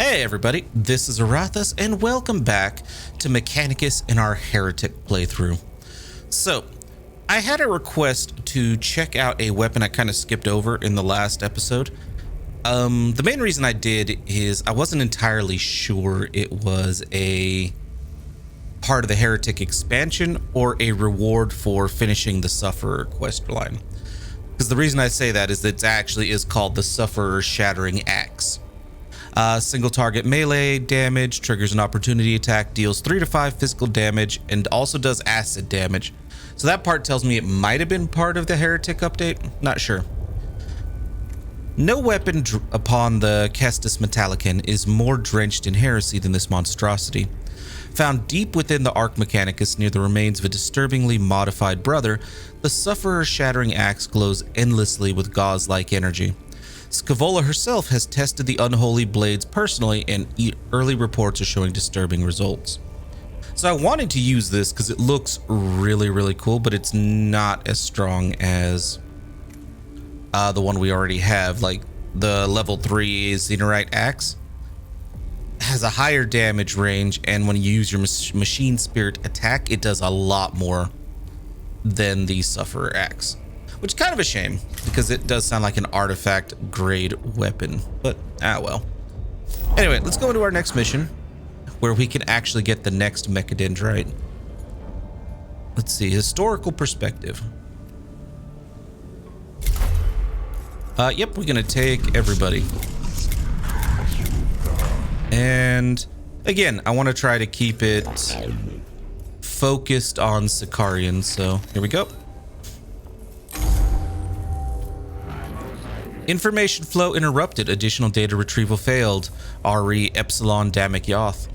Hey everybody, this is Aurathas and welcome back to Mechanicus in our Heretek playthrough. So, I had a request to check out a weapon I kind of skipped over in the last episode. The main reason I did is I wasn't entirely sure it was a part of the Heretek expansion or a reward for finishing the Sufferer quest line. Because the reason I say that is that it actually is called the Sufferer Shattering Axe. Single target melee damage, triggers an opportunity attack, deals 3 to 5 physical damage, and also does acid damage. So that part tells me it might have been part of the Heretic update. Not sure. No weapon upon the Caestus Metalican is more drenched in heresy than this monstrosity. Found deep within the Arch Mechanicus near the remains of a disturbingly modified brother, the Sufferer Shattering Axe glows endlessly with gauze-like energy. Scaevola herself has tested the unholy blades personally, and early reports are showing disturbing results. So I wanted to use this because it looks really cool, but it's not as strong as the one we already have. Like the level 3 Xenorite Axe has a higher damage range, and when you use your machine spirit attack, it does a lot more than the Sufferer Axe. Which is kind of a shame, because it does sound like an artifact grade weapon, but well. Anyway, let's go into our next mission, where we can actually get the next Mechadendrite. Let's see, historical perspective. Yep, we're gonna take everybody. And again, I want to try to keep it focused on Sicarians, so here we go. Information flow interrupted. Additional data retrieval failed. RE Epsilon Damic Yoth.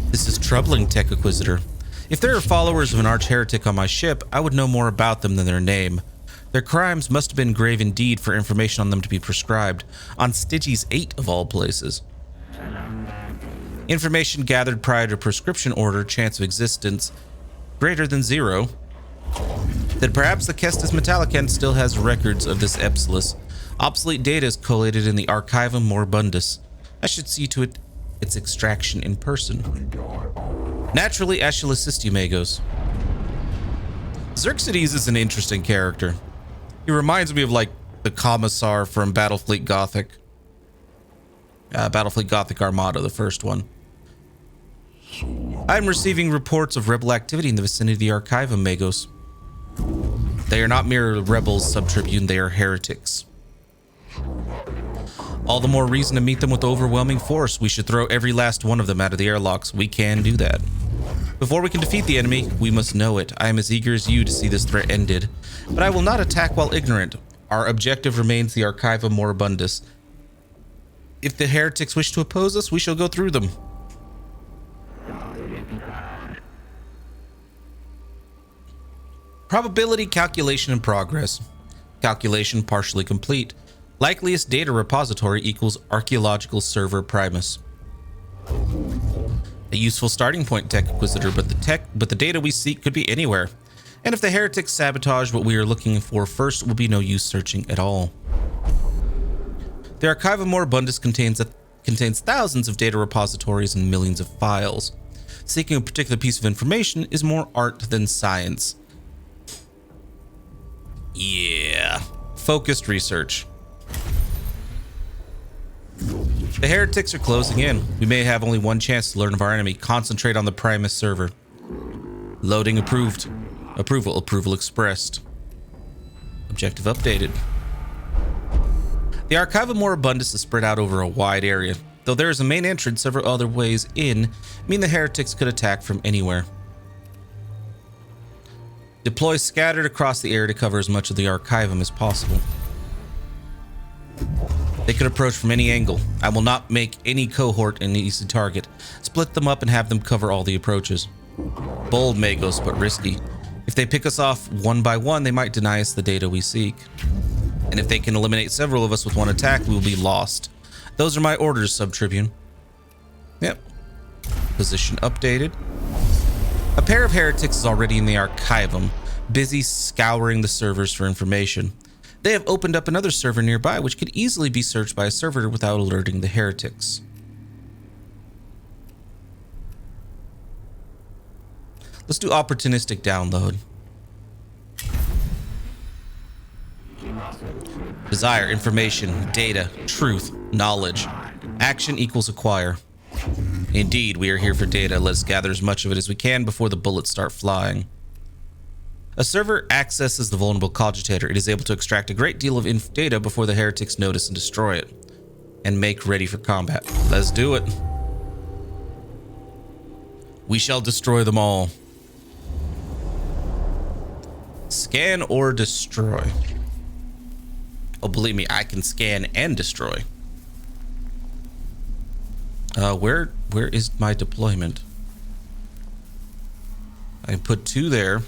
This is troubling, Tech Inquisitor. If there are followers of an Arch Heretek on my ship, I would know more about them than their name. Their crimes must have been grave indeed for information on them to be prescribed. On Stygies 8 of all places. Information gathered prior to prescription order, chance of existence greater than 0. That perhaps the Caestus Metalican still has records of this Epsilus. Obsolete data is collated in the Archivum Moribundus. I should see to it its extraction in person. Naturally, I shall assist you, Magos. Xerxes is an interesting character. He reminds me of like the Commissar from Battlefleet Gothic. Battlefleet Gothic Armada, the first one. I'm receiving reports of rebel activity in the vicinity of the Archivum, Magos. They are not mere rebels, Sub-Tribune, they are heretics. All the more reason to meet them with overwhelming force. We should throw every last one of them out of the airlocks. We can do that. Before we can defeat the enemy, we must know it. I am as eager as you to see this threat ended. But I will not attack while ignorant. Our objective remains the Archivum Moribundus. If the heretics wish to oppose us, we shall go through them. Probability calculation in progress. Calculation partially complete. Likeliest data repository equals archaeological server primus. A useful starting point, Tech Inquisitor, but the data we seek could be anywhere. And if the heretics sabotage what we are looking for first, it will be no use searching at all. The Archivum Moribundus contains thousands of data repositories and millions of files. Seeking a particular piece of information is more art than science. Yeah. Focused research. The heretics are closing in. We may have only one chance to learn of our enemy. Concentrate on the Primus server. Loading approved. Approval expressed. Objective updated. The Archivum Moribundus is spread out over a wide area. Though there is a main entrance, several other ways in mean the heretics could attack from anywhere. Deploy scattered across the area to cover as much of the Archivum as possible. They could approach from any angle. I will not make any cohort an easy target. Split them up and have them cover all the approaches. Bold, Magos, but risky. If they pick us off one by one, they might deny us the data we seek. And if they can eliminate several of us with one attack, we will be lost. Those are my orders, Sub-Tribune. Yep. Position updated. A pair of heretics is already in the Archivum, busy scouring the servers for information. They have opened up another server nearby, which could easily be searched by a servitor without alerting the heretics. Let's do opportunistic download. Desire, information, data, truth, knowledge. Action equals acquire. Indeed, we are here for data. Let's gather as much of it as we can before the bullets start flying. A server accesses the vulnerable cogitator. It is able to extract a great deal of data before the heretics notice and destroy it. And make ready for combat. Let's do it. We shall destroy them all. Scan or destroy. Oh, believe me, I can scan and destroy. Where is my deployment? I put 2 there.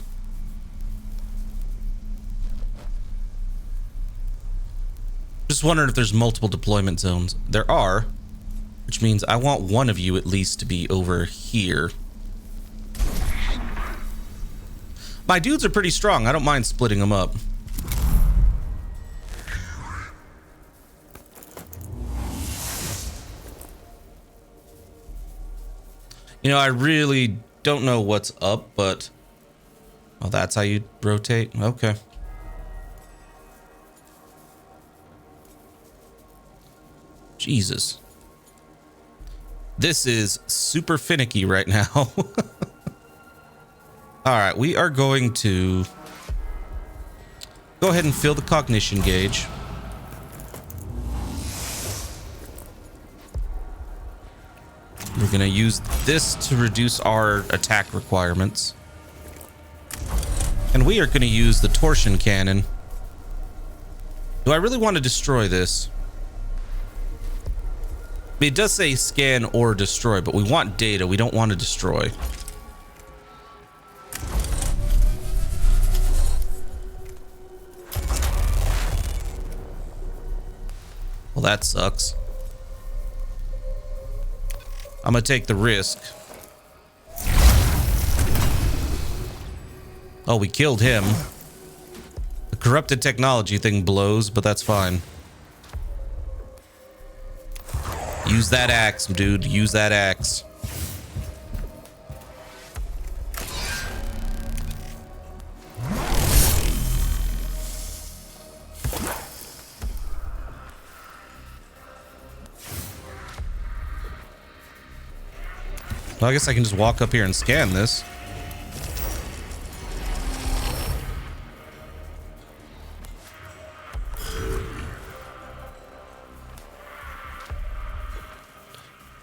Just wondering if there's multiple deployment zones. There are, which means I want one of you at least to be over here. My dudes are pretty strong. I don't mind splitting them up. You know, I really don't know what's up, but... Oh, that's how you rotate? Okay. Jesus. This is super finicky right now. Alright, we are going to... go ahead and fill the cognition gauge. We're going to use this to reduce our attack requirements. And we are going to use the torsion cannon. Do I really want to destroy this? I mean, it does say scan or destroy, but we want data. We don't want to destroy. Well, that sucks. I'm gonna take the risk. Oh, we killed him. The corrupted technology thing blows, but that's fine. Use that axe, dude. Use that axe. Well, I guess I can just walk up here and scan this.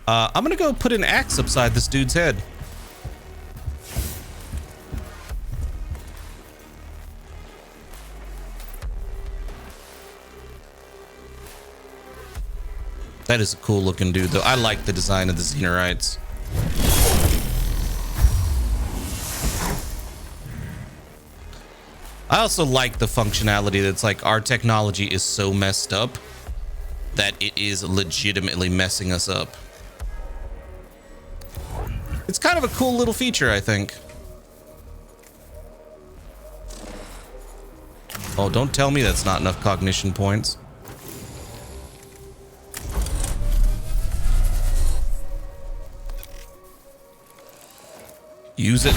I'm gonna go put an axe upside this dude's head. That is a cool looking dude, though. I like the design of the Xenorites. I also like the functionality that's like our technology is so messed up that it is legitimately messing us up. It's kind of a cool little feature, I think. Oh, don't tell me that's not enough cognition points. Use it.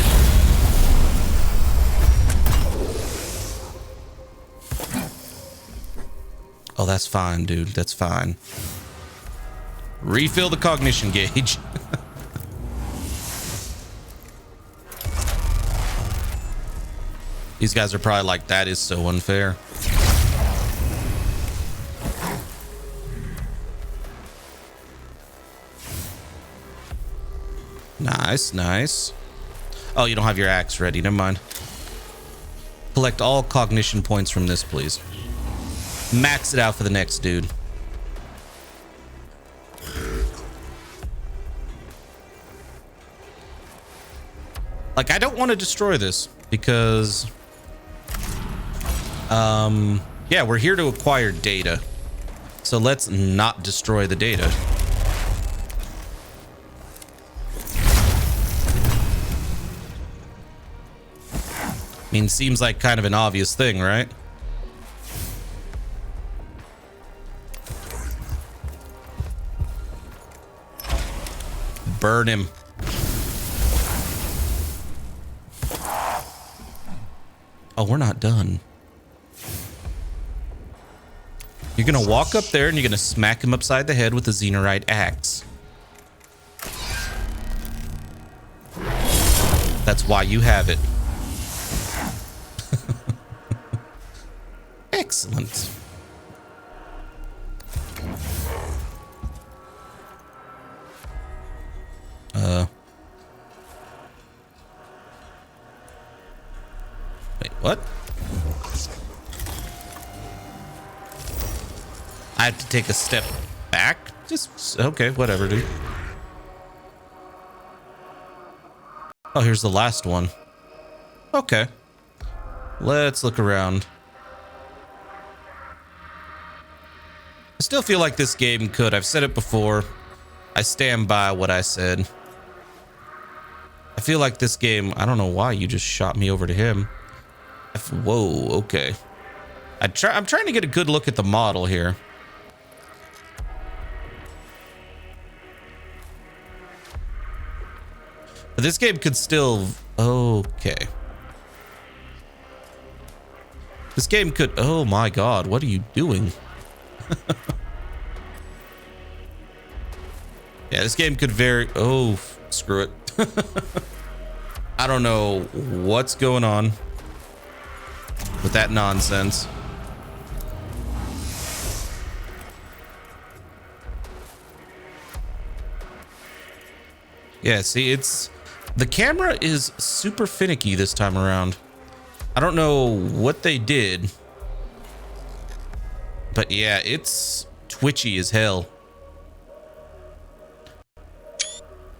Oh, that's fine, dude. That's fine. Refill the cognition gauge. These guys are probably like, that is so unfair. Nice, nice. Oh, you don't have your axe ready. Never mind. Collect all cognition points from this, please. Max it out for the next dude. Like, I don't want to destroy this because... yeah, we're here to acquire data. So let's not destroy the data. I mean, seems like kind of an obvious thing, right? Burn him. Oh, we're not done. You're going to walk up there and you're going to smack him upside the head with a Xenorite axe. That's why you have it. Excellent. Wait, what? I have to take a step back? Just, okay, whatever, dude. Oh, here's the last one. Okay. Let's look around. I still feel like this game could. I've said it before. I stand by what I said. I feel like this game... I don't know why you just shot me over to him. Whoa, okay. I'm trying to get a good look at the model here. But this game could still... Okay. This game could... Oh my god, what are you doing? Yeah, this game could very... Oh, screw it. I don't know what's going on with that nonsense. Yeah, see, it's... The camera is super finicky this time around. I don't know what they did. But yeah, it's twitchy as hell.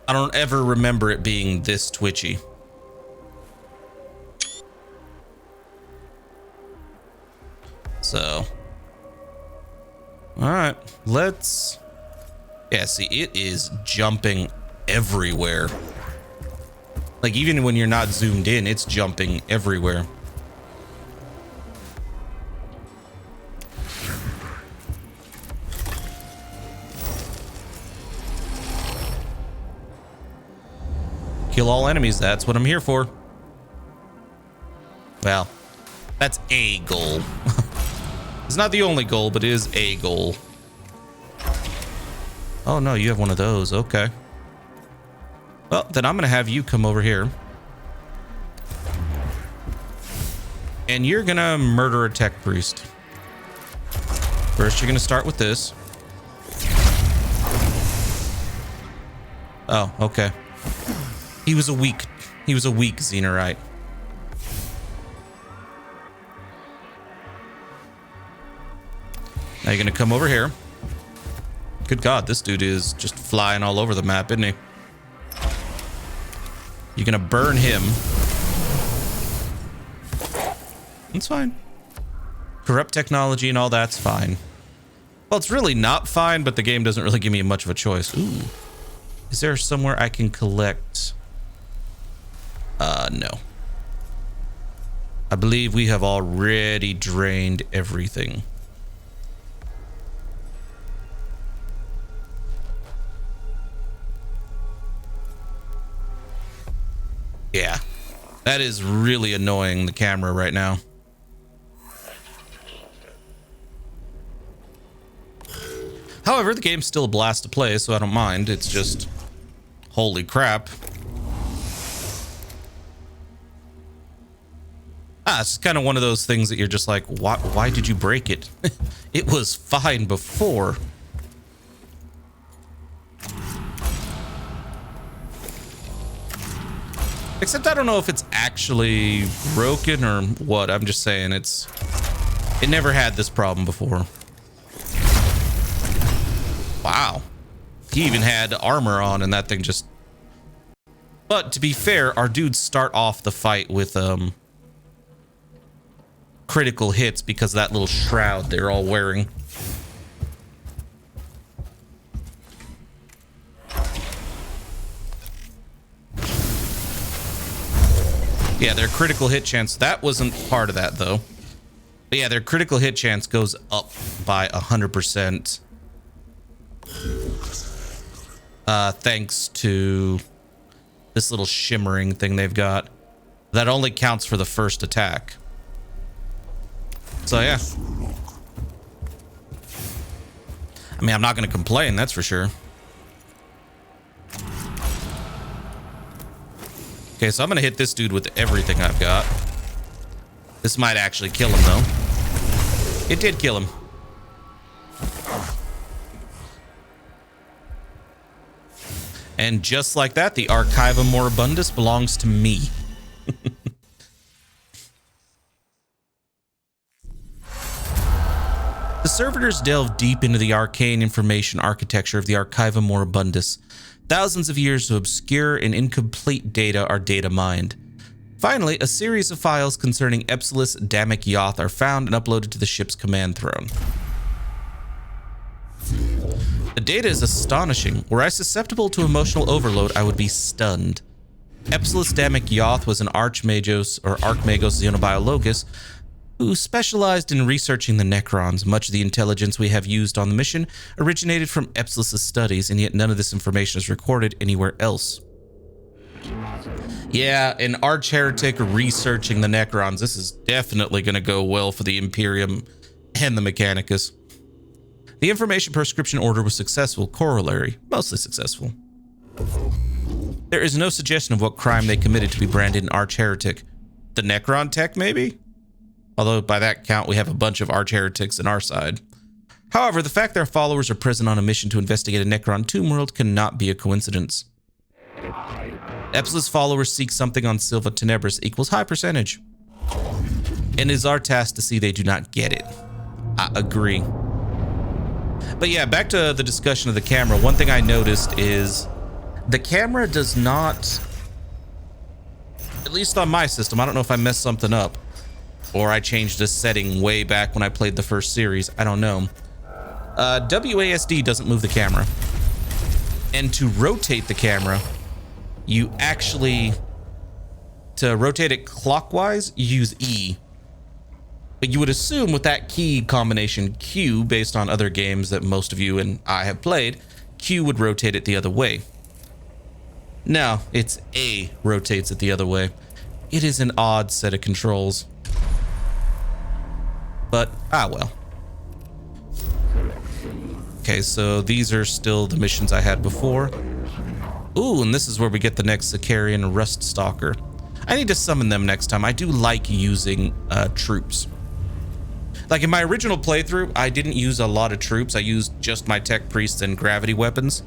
I don't ever remember it being this twitchy. So. Alright, let's... Yeah, see, it is jumping everywhere. Like, even when you're not zoomed in, it's jumping everywhere. Kill all enemies, that's what I'm here for. Well, that's a goal. It's not the only goal, but it is a goal. Oh no, you have one of those, okay. Well, then I'm gonna have you come over here. And you're gonna murder a tech priest. First, you're gonna start with this. Oh, okay. He was a weak Xenorite. Now you're gonna come over here. Good God, this dude is just flying all over the map, isn't he? You're gonna burn him. It's fine. Corrupt technology and all that's fine. Well, it's really not fine, but the game doesn't really give me much of a choice. Ooh. Is there somewhere I can collect? No. I believe we have already drained everything. Yeah. That is really annoying, the camera right now. However, the game's still a blast to play, so I don't mind. It's just... Holy crap. It's kind of one of those things that you're just like, why did you break it? It was fine before. Except I don't know if it's actually broken or what. I'm just saying it never had this problem before. Wow. He even had armor on and that thing just... But to be fair, our dudes start off the fight with critical hits because of that little shroud they're all wearing. Yeah, their critical hit chance, that wasn't part of that though. But yeah, their critical hit chance goes up by 100%. Thanks to this little shimmering thing they've got. That only counts for the first attack. So yeah. I mean, I'm not going to complain, that's for sure. Okay, so I'm going to hit this dude with everything I've got. This might actually kill him, though. It did kill him. And just like that, the Archivum Moribundus belongs to me. The servitors delve deep into the arcane information architecture of the Archivum Moribundus. Thousands of years of obscure and incomplete data are data mined. Finally, a series of files concerning Epsilus Damic Yoth are found and uploaded to the ship's command throne. The data is astonishing. Were I susceptible to emotional overload, I would be stunned. Epsilus Damic Yoth was an Archmagos or Archmagos Xenobiologos who specialized in researching the Necrons. Much of the intelligence we have used on the mission originated from Epsilus' studies, and yet none of this information is recorded anywhere else. Yeah, an Arch Heretek researching the Necrons. This is definitely going to go well for the Imperium and the Mechanicus. The information prescription order was successful. Corollary, mostly successful. There is no suggestion of what crime they committed to be branded an Arch Heretek. The Necron tech, maybe? Although by that count, we have a bunch of Arch Heretics on our side. However, the fact their followers are present on a mission to investigate a Necron tomb world cannot be a coincidence. Epsilus followers seek something on Silva Tenebris equals high percentage. And it is our task to see they do not get it. I agree. But yeah, back to the discussion of the camera. One thing I noticed is the camera does not, at least on my system, I don't know if I messed something up or I changed a setting way back when I played the first series. I don't know. WASD doesn't move the camera. And to rotate the camera, you actually, to rotate it clockwise, you use E. But you would assume with that key combination Q, based on other games that most of you and I have played, Q would rotate it the other way. No, it's A rotates it the other way. It is an odd set of controls. But, well. Okay, so these are still the missions I had before. Ooh, and this is where we get the next Sicarian Rust Stalker. I need to summon them next time. I do like using troops. Like in my original playthrough, I didn't use a lot of troops. I used just my tech priests and gravity weapons.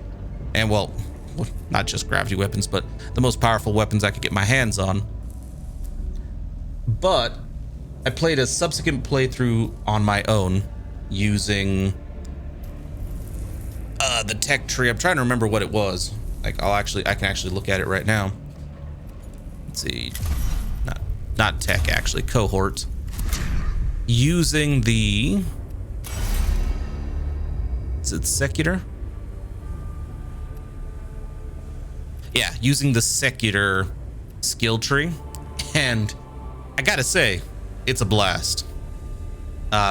And well, not just gravity weapons, but the most powerful weapons I could get my hands on. But I played a subsequent playthrough on my own using the tech tree. I'm trying to remember what it was. Like I can actually look at it right now. Let's see. Not tech, actually, cohort. Using the, is it secular? Yeah, using the secular skill tree. And I gotta say, it's a blast.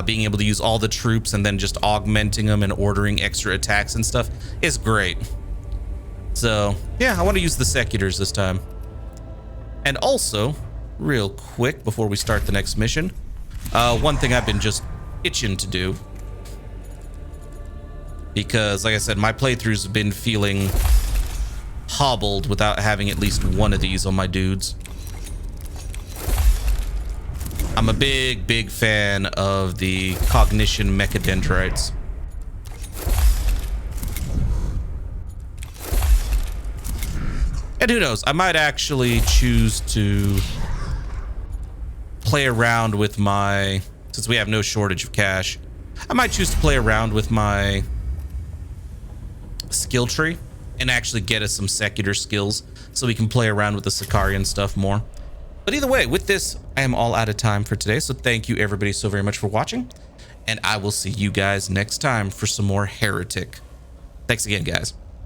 Being able to use all the troops and then just augmenting them and ordering extra attacks and stuff is great. So yeah, I want to use the seculars this time. And also, real quick before we start the next mission, one thing I've been just itching to do, because like I said, my playthroughs have been feeling hobbled without having at least one of these on my dudes. I'm a big fan of the Cognition Mechadendrites. And who knows, I might actually choose to play around with my, since we have no shortage of cash, I might choose to play around with my skill tree and actually get us some secular skills so we can play around with the Sicarian stuff more. But either way, with this, I am all out of time for today. So thank you everybody so very much for watching. And I will see you guys next time for some more Heretic. Thanks again, guys.